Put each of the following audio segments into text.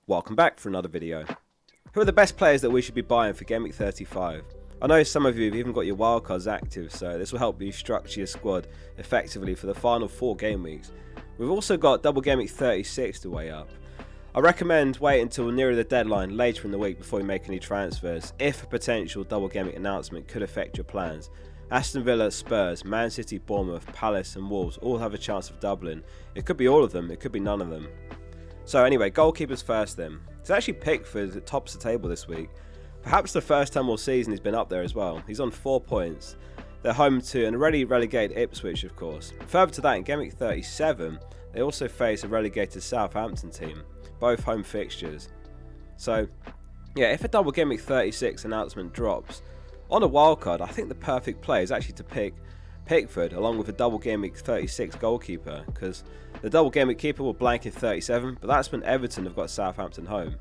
Welcome back for another video. Who are the best players that we should be buying for Gameweek 35? I know some of you have even got your wildcards active, so this will help you structure your squad effectively for the final 4 game weeks. We've also got double Gameweek 36 to weigh up. I recommend wait until nearer the deadline later in the week before you make any transfers, if a potential double Gameweek announcement could affect your plans. Aston Villa, Spurs, Man City, Bournemouth, Palace and Wolves all have a chance of doubling. It could be all of them, it could be none of them. So anyway, goalkeepers first then. It's actually Pickford that tops the table this week. Perhaps the first time all season he's been up there as well. He's on 4 points. They're home to an already relegated Ipswich, of course. Further to that, in Gameweek 37, they also face a relegated Southampton team. Both home fixtures. So, yeah, if a double Gameweek 36 announcement drops, on a wildcard, I think the perfect play is actually to pick Pickford along with a double Gameweek 36 goalkeeper, because the double Gameweek keeper will blank in 37, but that's when Everton have got Southampton home.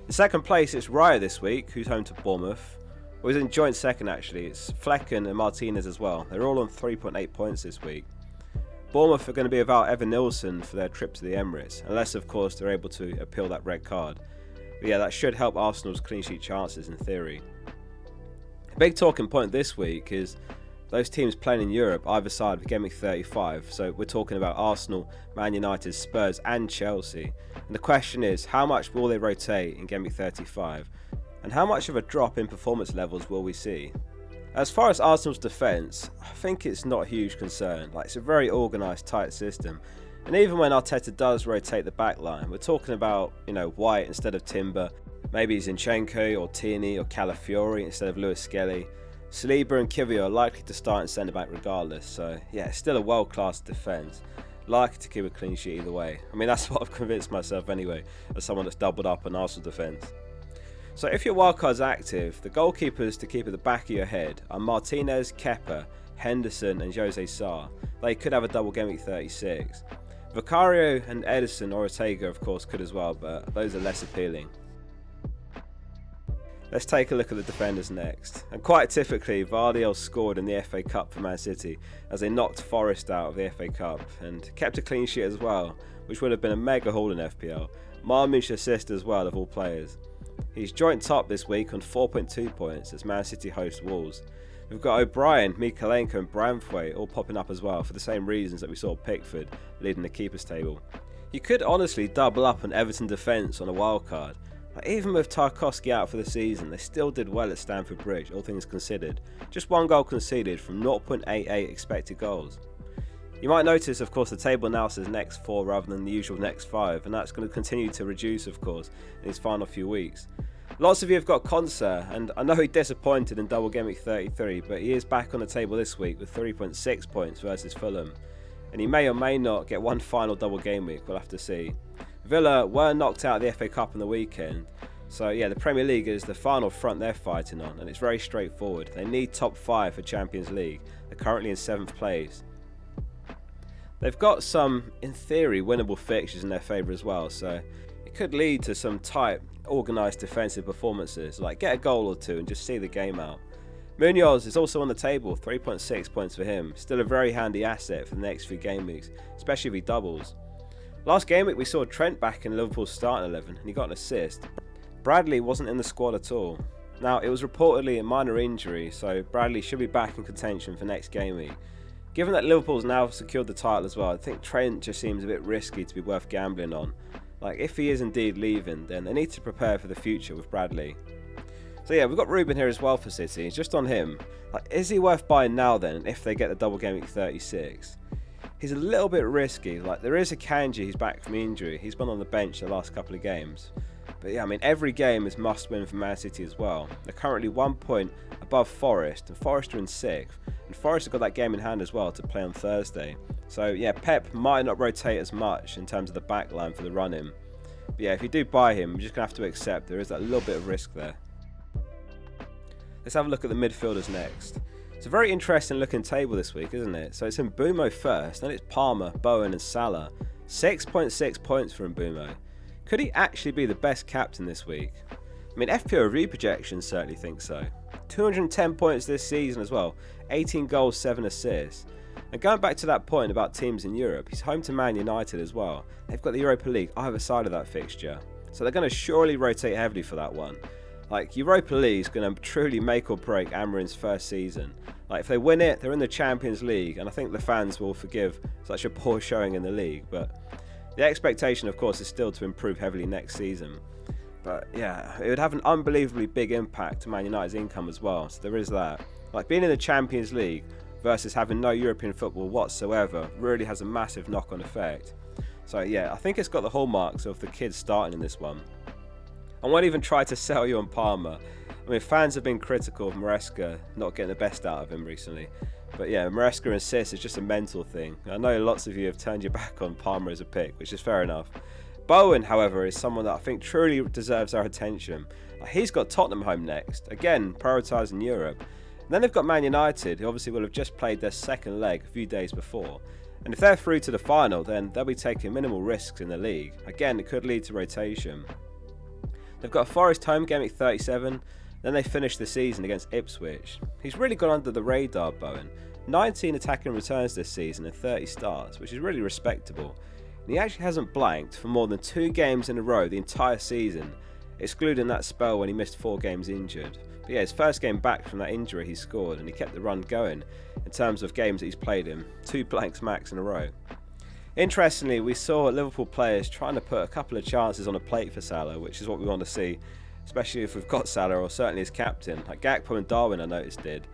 In second place, it's Raya this week, who's home to Bournemouth. Well, he's in joint second actually. It's Flecken and Martinez as well. They're all on 3.8 points this week. Bournemouth are going to be without Evan Nilsson for their trip to the Emirates, unless of course they're able to appeal that red card. But yeah, that should help Arsenal's clean sheet chances in theory. A big talking point this week is those teams playing in Europe either side of Gameweek 35. So we're talking about Arsenal, Man United, Spurs and Chelsea. And the question is, how much will they rotate in Gameweek 35? And how much of a drop in performance levels will we see? As far as Arsenal's defence, I think it's not a huge concern. It's a very organised, tight system. And even when Arteta does rotate the back line, we're talking about, White instead of Timber, maybe Zinchenko or Tierney or Calafiori instead of Lewis Skelly. Saliba and Kiwior are likely to start in centre-back regardless, so yeah, it's still a world-class defence. Likely to keep a clean sheet either way. I mean, that's what I've convinced myself anyway, as someone that's doubled up on Arsenal defence. So if your wildcard's active, the goalkeepers to keep at the back of your head are Martinez, Kepa, Henderson and Jose Sarr. They could have a double Gameweek 36. Vicario and Edison or Ortega of course could as well, but those are less appealing. Let's take a look at the defenders next. And quite typically, Vardiel scored in the FA Cup for Man City as they knocked Forest out of the FA Cup and kept a clean sheet as well, which would have been a mega haul in FPL. Marmoush assist as well of all players. He's joint top this week on 4.2 points as Man City host Wolves. We've got O'Brien, Mikalenko and Branthwaite all popping up as well for the same reasons that we saw Pickford leading the keepers table. You could honestly double up on Everton defence on a wildcard. Even with Tarkowski out for the season, they still did well at Stamford Bridge, all things considered. Just 1 goal conceded from 0.88 expected goals. You might notice, of course, the table now says next 4 rather than the usual next 5, and that's going to continue to reduce, of course, in these final few weeks. Lots of you have got Konsa, and I know he disappointed in double Gameweek 33, but he is back on the table this week with 3.6 points versus Fulham. And he may or may not get one final double game week, we'll have to see. Villa were knocked out of the FA Cup on the weekend, so yeah, the Premier League is the final front they're fighting on, and it's very straightforward. They need top 5 for Champions League. They're currently in 7th place. They've got some, in theory, winnable fixtures in their favour as well, so it could lead to some tight, organised defensive performances, like get a goal or 2 and just see the game out. Munoz is also on the table, 3.6 points for him. Still a very handy asset for the next few game weeks, especially if he doubles. Last game week we saw Trent back in Liverpool's starting 11 and he got an assist. Bradley wasn't in the squad at all. Now it was reportedly a minor injury, so Bradley should be back in contention for next game week. Given that Liverpool's now secured the title as well, I think Trent just seems a bit risky to be worth gambling on. If he is indeed leaving, then they need to prepare for the future with Bradley. So yeah, we've got Ruben here as well for City. Just on him, is he worth buying now then if they get the double Gameweek 36? He's a little bit risky. There is a Kanji, he's back from injury. He's been on the bench the last couple of games. But yeah, I mean, every game is must win for Man City as well. They're currently 1 point above Forest, and Forest are in 6th. And Forest have got that game in hand as well to play on Thursday. So yeah, Pep might not rotate as much in terms of the back line for the run-in. But yeah, if you do buy him, you're just going to have to accept there is that little bit of risk there. Let's have a look at the midfielders next. It's a very interesting looking table this week, isn't it? So it's Mbeumo first, then it's Palmer, Bowen and Salah. 6.6 points for Mbeumo. Could he actually be the best captain this week? I mean, FPL review projections certainly think so. 210 points this season as well, 18 goals, 7 assists. And going back to that point about teams in Europe, he's home to Man United as well. They've got the Europa League either side of that fixture. So they're going to surely rotate heavily for that one. Like, Europa League is going to truly make or break Amorim's first season. Like, if they win it, they're in the Champions League, and I think the fans will forgive such a poor showing in the league. But the expectation, of course, is still to improve heavily next season. But yeah, it would have an unbelievably big impact to Man United's income as well, so there is that. Like, being in the Champions League versus having no European football whatsoever really has a massive knock-on effect. So yeah, I think it's got the hallmarks of the kids starting in this one. I won't even try to sell you on Palmer. I mean, fans have been critical of Maresca not getting the best out of him recently. But yeah, Maresca and Sis is just a mental thing. I know lots of you have turned your back on Palmer as a pick, which is fair enough. Bowen, however, is someone that I think truly deserves our attention. He's got Tottenham home next, again prioritising Europe. And then they've got Man United, who obviously will have just played their second leg a few days before. And if they're through to the final, then they'll be taking minimal risks in the league. Again, it could lead to rotation. They've got a Forest home game at 37, then they finish the season against Ipswich. He's really gone under the radar, Bowen. 19 attacking returns this season and 30 starts, which is really respectable. And he actually hasn't blanked for more than 2 games in a row the entire season, excluding that spell when he missed 4 games injured. But yeah, his first game back from that injury he scored, and he kept the run going in terms of games that he's played in, 2 blanks max in a row. Interestingly, we saw Liverpool players trying to put a couple of chances on a plate for Salah, which is what we want to see, especially if we've got Salah, or certainly as captain. Like Gakpo and Darwin, I noticed, did.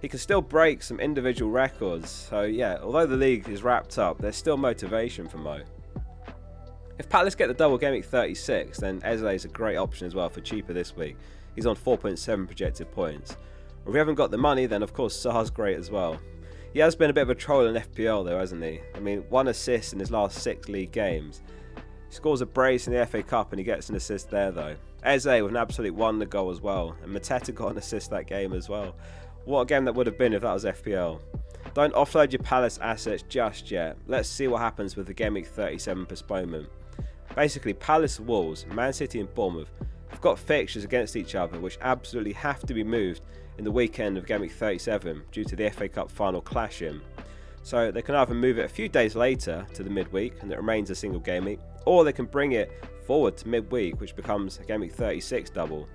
He can still break some individual records, so yeah, although the league is wrapped up, there's still motivation for Mo. If Palace get the double game at 36, then Eze is a great option as well for cheaper this week. He's on 4.7 projected points. Or if we haven't got the money, then of course Sar's great as well. He has been a bit of a troll in FPL though, hasn't he? I mean, 1 assist in his last 6 league games. He scores a brace in the FA Cup and he gets an assist there though. Eze with an absolute wonder goal as well, and Mateta got an assist that game as well. What a game that would have been if that was FPL. Don't offload your Palace assets just yet. Let's see what happens with the Game Week 37 postponement. Basically, Palace, Wolves, Man City and Bournemouth have got fixtures against each other which absolutely have to be moved in the weekend of Game Week 37 due to the FA Cup final clashing. So they can either move it a few days later to the midweek and it remains a single game week, or they can bring it forward to midweek, which becomes a Game Week 36 double.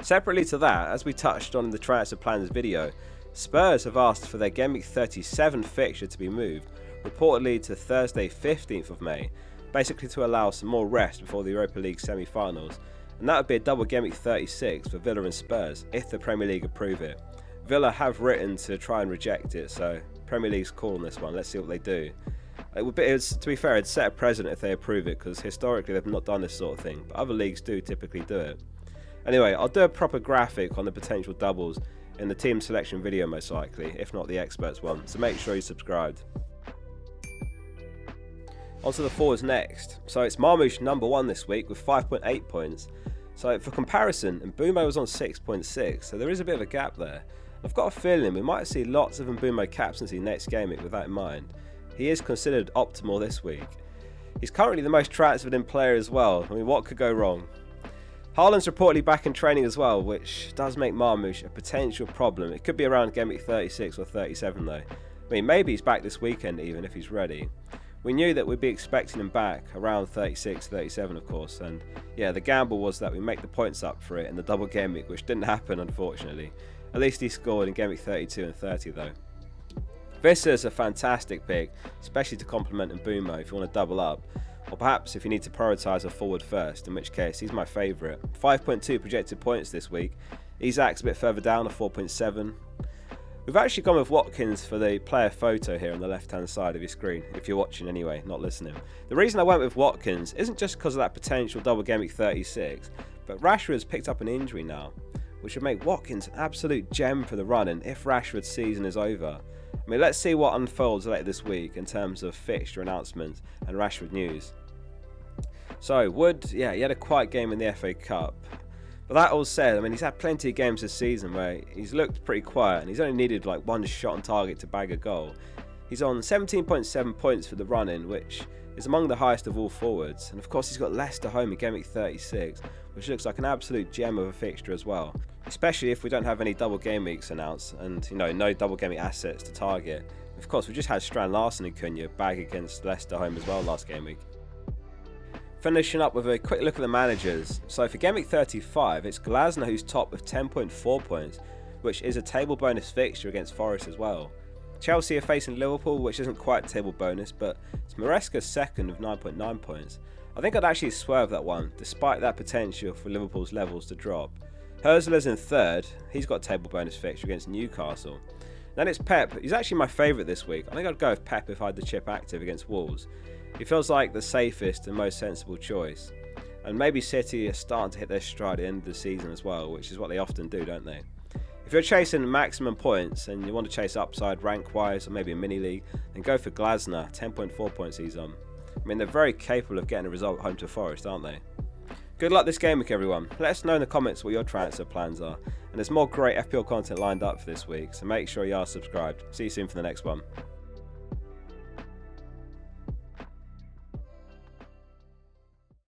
Separately to that, as we touched on in the transfer plans video, Spurs have asked for their Game Week 37 fixture to be moved, reportedly to Thursday 15th of May, basically to allow some more rest before the Europa League semi-finals, and that would be a double Game Week 36 for Villa and Spurs if the Premier League approve it. Villa have written to try and reject it, so Premier League's call on this one. Let's see what they do. To be fair, it'd set a precedent if they approve it, because historically they've not done this sort of thing, but other leagues do typically do it. Anyway, I'll do a proper graphic on the potential doubles in the team selection video most likely, if not the experts one, so make sure you're subscribed. On to the forwards next. So it's Marmoush number 1 this week with 5.8 points. So for comparison, Mbeumo was on 6.6, so there is a bit of a gap there. I've got a feeling we might see lots of Mbeumo captaincy next game week with that in mind. He is considered optimal this week. He's currently the most transferred in player as well. I mean, what could go wrong? Haaland's reportedly back in training as well, which does make Marmoush a potential problem. It could be around Game Week 36 or 37 though. I mean, maybe he's back this weekend even if he's ready. We knew that we'd be expecting him back around 36, 37 of course, and yeah, the gamble was that we make the points up for it in the double game week, which didn't happen unfortunately. At least he scored in game week 32 and 30 though. Visser's a fantastic pick, especially to complement Mbeumo if you want to double up, or perhaps if you need to prioritise a forward first, in which case he's my favourite. 5.2 projected points this week. Isak's a bit further down at 4.7. We've actually gone with Watkins for the player photo here on the left hand side of your screen, if you're watching anyway, not listening. The reason I went with Watkins isn't just because of that potential double game week 36, but Rashford's picked up an injury now, which would make Watkins an absolute gem for the run-in if Rashford's season is over. I mean, let's see what unfolds later this week in terms of fixture announcements and Rashford news. So, Wood, yeah, he had a quiet game in the FA Cup. But that all said, I mean, he's had plenty of games this season where he's looked pretty quiet and he's only needed like 1 shot on target to bag a goal. He's on 17.7 points for the run-in, which is among the highest of all forwards. And of course, he's got Leicester home in game week 36, which looks like an absolute gem of a fixture as well. Especially if we don't have any double game weeks announced and, you know, no double game week assets to target. Of course, we just had Strand Larsen and Cunha bag against Leicester home as well last game week. Finishing up with a quick look at the managers. So for Gameweek 35, it's Glasner who's top with 10.4 points, which is a table bonus fixture against Forest as well. Chelsea are facing Liverpool, which isn't quite table bonus, but it's Maresca's second with 9.9 points. I think I'd actually swerve that one, despite that potential for Liverpool's levels to drop. Herzler's in third, he's got a table bonus fixture against Newcastle. Then it's Pep, he's actually my favourite this week. I think I'd go with Pep if I had the chip active against Wolves. He feels like the safest and most sensible choice. And maybe City are starting to hit their stride at the end of the season as well, which is what they often do, don't they? If you're chasing maximum points and you want to chase upside rank-wise or maybe a mini-league, then go for Glasner, 10.4 points he's on. I mean, they're very capable of getting a result home to Forest, aren't they? Good luck this game week, everyone. Let us know in the comments what your transfer plans are. And there's more great FPL content lined up for this week, so make sure you are subscribed. See you soon for the next one.